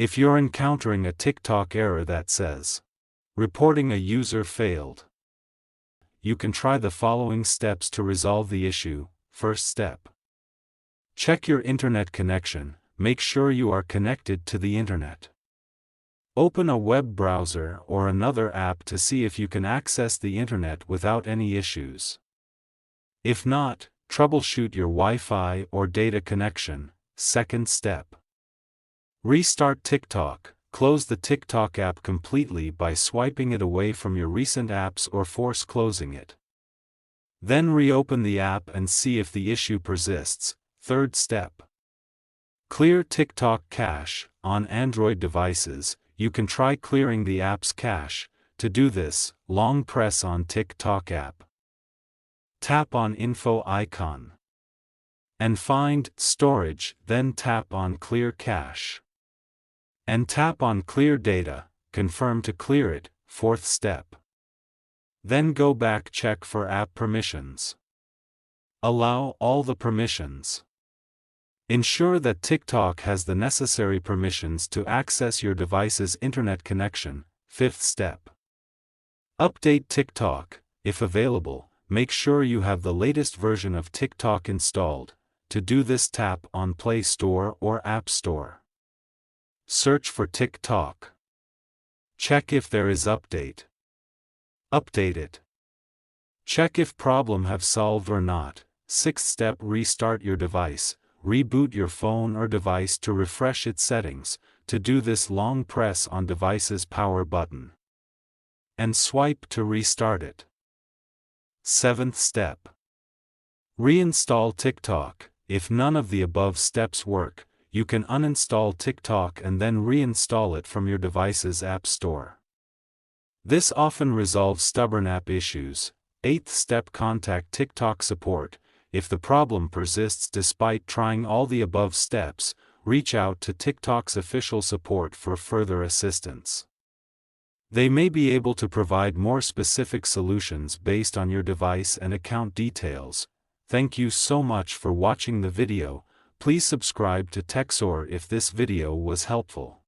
If you're encountering a TikTok error that says, "Reporting a user failed," you can try the following steps to resolve the issue. First step. Check your internet connection. Make sure you are connected to the internet. Open a web browser or another app to see if you can access the internet without any issues. If not, troubleshoot your Wi-Fi or data connection. Second step. Restart TikTok. Close the TikTok app completely by swiping it away from your recent apps or force closing it. Then reopen the app and see if the issue persists. Third step. Clear TikTok cache. On Android devices, you can try clearing the app's cache. To do this, long press on TikTok app. Tap on Info icon. And find Storage, then tap on Clear Cache. And tap on Clear Data, confirm to clear it. Fourth step. Then go back, check for app permissions. Allow all the permissions. Ensure that TikTok has the necessary permissions to access your device's internet connection. Fifth step. Update TikTok. If available, make sure you have the latest version of TikTok installed. To do this, tap on Play Store or App Store. Search for TikTok. Check if there is update. Update it. Check if problem have solved or not. Sixth step. Restart your device. Reboot your phone or device to refresh its settings. To do this, long press on device's power button and swipe to restart it. Seventh step. Reinstall TikTok. If none of the above steps work, you can uninstall TikTok and then reinstall it from your device's app store. This often resolves stubborn app issues. Eighth step. Contact TikTok support. If the problem persists despite trying all the above steps, reach out to TikTok's official support for further assistance. They may be able to provide more specific solutions based on your device and account details. Thank you so much for watching the video. Please subscribe to TechSor if this video was helpful.